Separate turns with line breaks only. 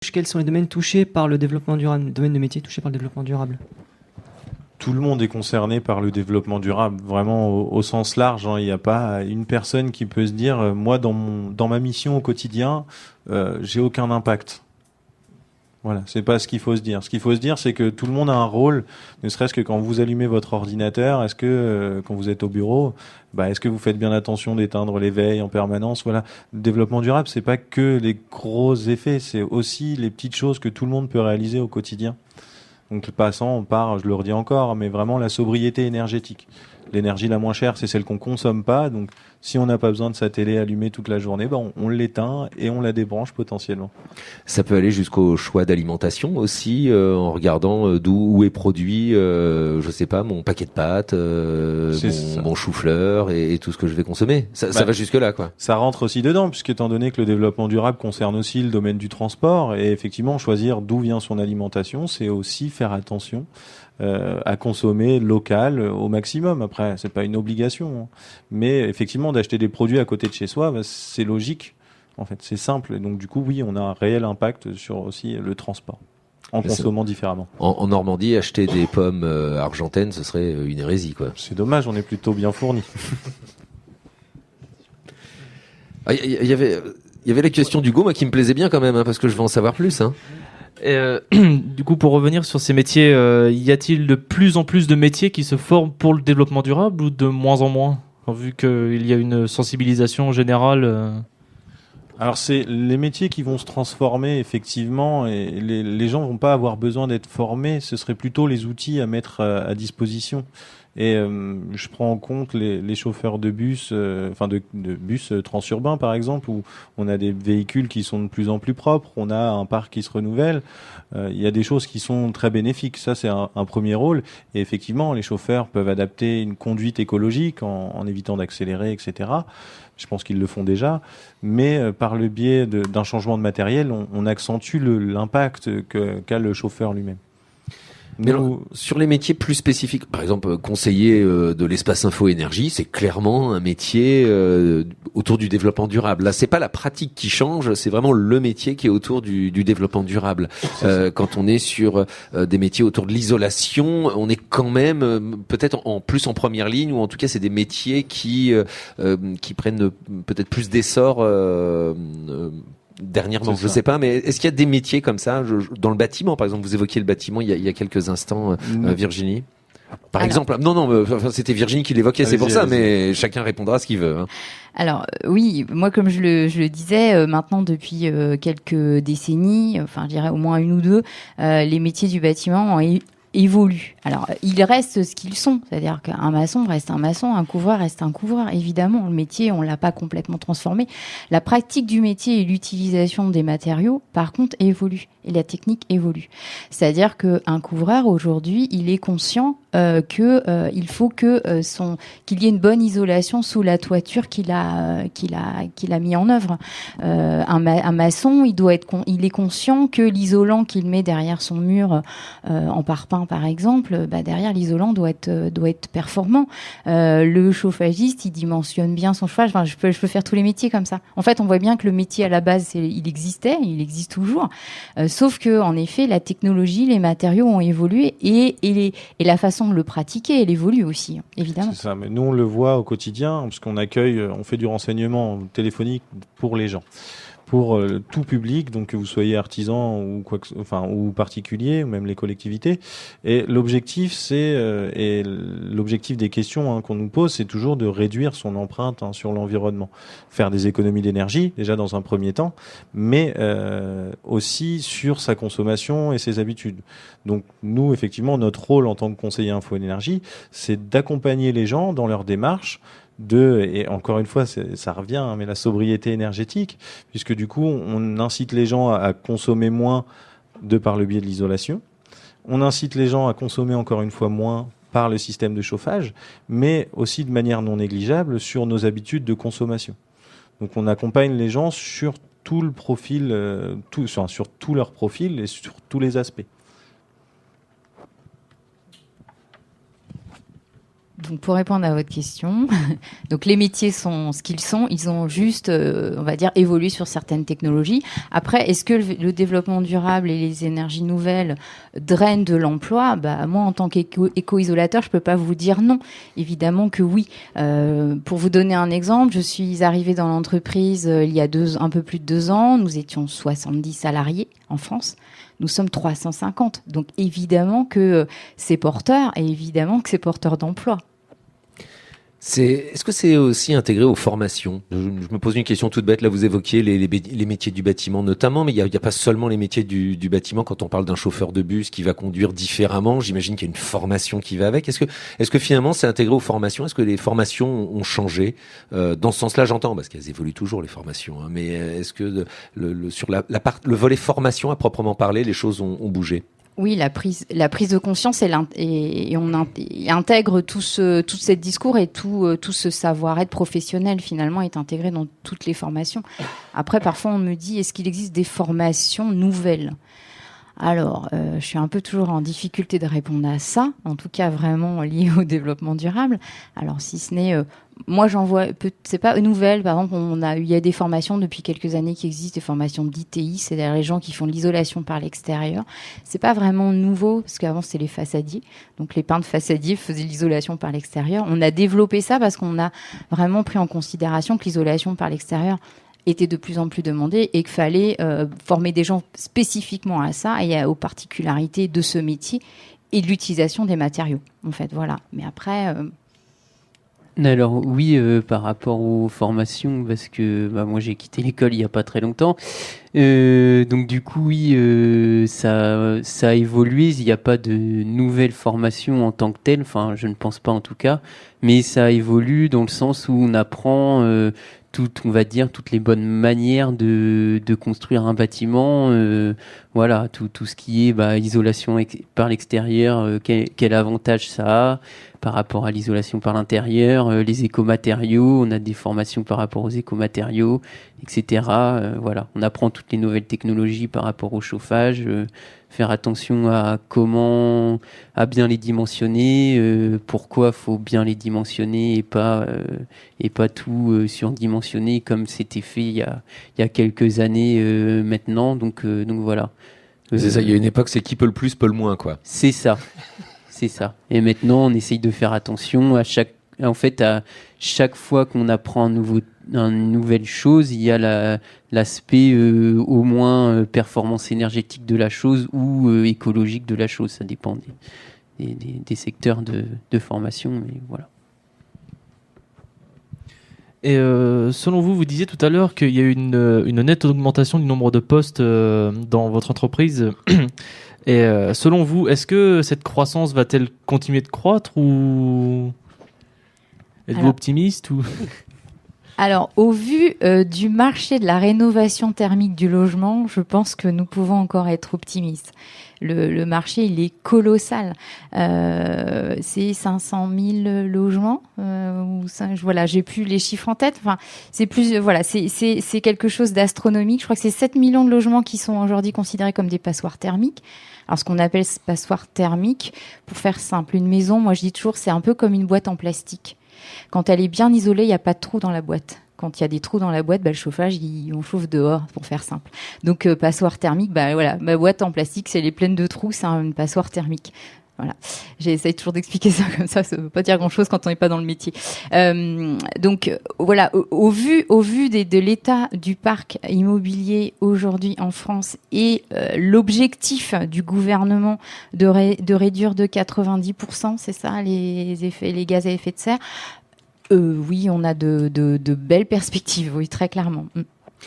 Quels sont les domaines touchés par le développement durable, les domaines de métier touchés par le développement durable?
Tout le monde est concerné par le développement durable, vraiment au sens large. Il n'y a pas une personne qui peut se dire, moi, dans ma mission au quotidien, j'ai aucun impact. Voilà, c'est pas ce qu'il faut se dire. Ce qu'il faut se dire, c'est que tout le monde a un rôle, ne serait-ce que quand vous allumez votre ordinateur, est-ce que quand vous êtes au bureau, est-ce que vous faites bien attention d'éteindre les veilles en permanence? Voilà, le développement durable, c'est pas que les gros effets, c'est aussi les petites choses que tout le monde peut réaliser au quotidien. Donc passant par, je le redis encore, mais vraiment la sobriété énergétique. L'énergie la moins chère, c'est celle qu'on consomme pas. Donc, si on n'a pas besoin de sa télé allumée toute la journée, on l'éteint et on la débranche potentiellement.
Ça peut aller jusqu'au choix d'alimentation aussi, en regardant où est produit, je sais pas, mon paquet de pâtes, mon chou-fleur et tout ce que je vais consommer. Ça va jusque là, quoi.
Ça rentre aussi dedans, puisqu'étant donné que le développement durable concerne aussi le domaine du transport, et effectivement, choisir d'où vient son alimentation, c'est aussi faire attention à consommer local au maximum. Après, c'est pas une obligation, mais effectivement, d'acheter des produits à côté de chez soi, c'est logique. En fait, c'est simple. Et donc, du coup, oui, on a un réel impact sur aussi le transport en consommant différemment.
En Normandie, acheter des pommes argentines, ce serait une hérésie, quoi.
C'est dommage, on est plutôt bien fournis.
Il y avait la question d'Hugo, moi, qui me plaisait bien quand même, parce que je veux en savoir plus.
Du coup, pour revenir sur ces métiers, y a-t-il de plus en plus de métiers qui se forment pour le développement durable ou de moins en moins, vu qu'il y a une sensibilisation générale
Alors, c'est les métiers qui vont se transformer, effectivement, et les gens vont pas avoir besoin d'être formés, ce serait plutôt les outils à mettre à disposition. Et je prends en compte les chauffeurs de bus, de bus transurbains par exemple, où on a des véhicules qui sont de plus en plus propres, on a un parc qui se renouvelle. Il y a des choses qui sont très bénéfiques. Ça, c'est un premier rôle. Et effectivement, les chauffeurs peuvent adapter une conduite écologique en évitant d'accélérer, etc. Je pense qu'ils le font déjà. Mais par le biais d'un changement de matériel, on accentue l'impact qu'a le chauffeur lui-même.
Mais alors, sur les métiers plus spécifiques, par exemple conseiller de l'espace info énergie, c'est clairement un métier autour du développement durable. Là, c'est pas la pratique qui change, c'est vraiment le métier qui est autour du développement durable. Quand on est sur des métiers autour de l'isolation, on est quand même peut-être en première ligne, ou en tout cas c'est des métiers qui prennent peut-être plus d'essor. Dernièrement, je sais pas, mais est-ce qu'il y a des métiers comme ça dans le bâtiment, par exemple? Vous évoquiez le bâtiment il y a quelques instants, Virginie. Par exemple, c'était Virginie qui l'évoquait, c'est pour ça, mais chacun répondra ce qu'il veut.
Alors oui, moi comme je le disais, maintenant depuis quelques décennies, enfin je dirais au moins une ou deux, les métiers du bâtiment ont évoluent. Alors, ils restent ce qu'ils sont, c'est-à-dire qu'un maçon reste un maçon, un couvreur reste un couvreur. Évidemment, le métier, on l'a pas complètement transformé. La pratique du métier et l'utilisation des matériaux, par contre, évolue et la technique évolue. C'est-à-dire qu'un couvreur aujourd'hui, il est conscient il faut qu'il y ait une bonne isolation sous la toiture qu'il a mis en œuvre. Un maçon, il est conscient que l'isolant qu'il met derrière son mur en parpaing par exemple, derrière l'isolant doit être performant. Le chauffagiste, il dimensionne bien son chauffage. Enfin, je peux faire tous les métiers comme ça. En fait, on voit bien que le métier à la base, il existe toujours. Sauf que, en effet, la technologie, les matériaux ont évolué et la façon de le pratiquer, elle évolue aussi, évidemment.
C'est ça. Mais nous, on le voit au quotidien, parce qu'on on fait du renseignement téléphonique pour les gens. Pour tout public, donc que vous soyez artisan ou particulier, ou même les collectivités. Et l'objectif, l'objectif des questions qu'on nous pose, c'est toujours de réduire son empreinte sur l'environnement, faire des économies d'énergie déjà dans un premier temps, mais aussi sur sa consommation et ses habitudes. Donc nous, effectivement, notre rôle en tant que conseiller info énergie, c'est d'accompagner les gens dans leur démarche et encore une fois, ça revient, mais la sobriété énergétique, puisque du coup, on incite les gens à consommer moins par le biais de l'isolation. On incite les gens à consommer encore une fois moins par le système de chauffage, mais aussi de manière non négligeable sur nos habitudes de consommation. Donc on accompagne les gens sur tout le profil, sur tout leur profil et sur tous les aspects.
Donc, pour répondre à votre question, donc les métiers sont ce qu'ils sont. Ils ont juste, on va dire, évolué sur certaines technologies. Après, est-ce que le développement durable et les énergies nouvelles drainent de l'emploi ? Moi, en tant qu'éco-isolateur, je peux pas vous dire non. Évidemment que oui. Pour vous donner un exemple, je suis arrivée dans l'entreprise il y a un peu plus de 2 ans. Nous étions 70 salariés en France. Nous sommes 350. Donc, évidemment que c'est porteur et évidemment que c'est porteur d'emploi.
Est-ce que c'est aussi intégré aux formations ? Je me pose une question toute bête. Là, vous évoquiez les métiers du bâtiment notamment, mais il y a pas seulement les métiers du bâtiment. Quand on parle d'un chauffeur de bus qui va conduire différemment, j'imagine qu'il y a une formation qui va avec. Est-ce que finalement c'est intégré aux formations ? Est-ce que les formations ont changé dans ce sens-là ? J'entends parce qu'elles évoluent toujours les formations, hein, mais est-ce que sur le volet formation à proprement parler, les choses ont bougé ?
Oui, la prise de conscience et on intègre tout ce discours et tout ce savoir-être professionnel finalement est intégré dans toutes les formations. Après, parfois on me dit, est-ce qu'il existe des formations nouvelles ? Alors, je suis un peu toujours en difficulté de répondre à ça, en tout cas vraiment lié au développement durable. Alors, si ce n'est, moi j'en vois, c'est pas nouvelle. Par exemple, il y a des formations depuis quelques années qui existent, des formations d'ITI, c'est-à-dire les gens qui font de l'isolation par l'extérieur. C'est pas vraiment nouveau parce qu'avant c'était les façadiers, donc les peintres façadiers faisaient l'isolation par l'extérieur. On a développé ça parce qu'on a vraiment pris en considération que l'isolation par l'extérieur était de plus en plus demandé et qu'il fallait former des gens spécifiquement à ça et aux particularités de ce métier et de l'utilisation des matériaux, en fait, voilà. Mais après...
Alors oui, par rapport aux formations, parce que moi j'ai quitté l'école il n'y a pas très longtemps, donc du coup oui, ça a évolué, il n'y a pas de nouvelles formations en tant que telles, enfin je ne pense pas en tout cas, mais ça évolue dans le sens où on apprend... on va dire toutes les bonnes manières de construire un bâtiment, voilà, tout ce qui est isolation par l'extérieur, quel avantage ça a par rapport à l'isolation par l'intérieur, les écomatériaux, on a des formations par rapport aux écomatériaux, etc. Voilà, on apprend toutes les nouvelles technologies par rapport au chauffage, faire attention à bien les dimensionner, pourquoi faut bien les dimensionner et pas tout surdimensionner comme c'était fait il y a quelques années maintenant. Donc voilà.
C'est ça. Il y a une époque, c'est qui peut le plus, peut le moins, quoi.
C'est ça. C'est ça. Et maintenant, on essaye de faire attention à chaque fois qu'on apprend une nouvelle chose, il y a l'aspect au moins performance énergétique de la chose ou écologique de la chose. Ça dépend des secteurs de formation, mais voilà.
Et selon vous, vous disiez tout à l'heure qu'il y a eu une nette augmentation du nombre de postes dans votre entreprise. Et selon vous, est-ce que cette croissance va-t-elle continuer de croître ou êtes-vous optimiste ou...
Alors, au vu du marché de la rénovation thermique du logement, je pense que nous pouvons encore être optimistes. Le marché, il est colossal. C'est 500 000 logements. Voilà, j'ai plus les chiffres en tête. Enfin, c'est plus, voilà, c'est quelque chose d'astronomique. Je crois que c'est 7 millions de logements qui sont aujourd'hui considérés comme des passoires thermiques. Alors, ce qu'on appelle passoire thermique, pour faire simple, une maison, moi je dis toujours, c'est un peu comme une boîte en plastique. Quand elle est bien isolée, il n'y a pas de trous dans la boîte. Quand il y a des trous dans la boîte, le chauffage, on chauffe dehors, pour faire simple. Donc, passoire thermique, voilà, ma boîte en plastique, si elle est pleine de trous, c'est une passoire thermique. Voilà. J'essaie toujours d'expliquer ça comme ça veut pas dire grand-chose quand on n'est pas dans le métier. Donc, voilà, au vu de l'état du parc immobilier aujourd'hui en France et l'objectif du gouvernement de réduire de 90%, c'est ça, les gaz à effet de serre. Oui, on a de belles perspectives, oui, très clairement.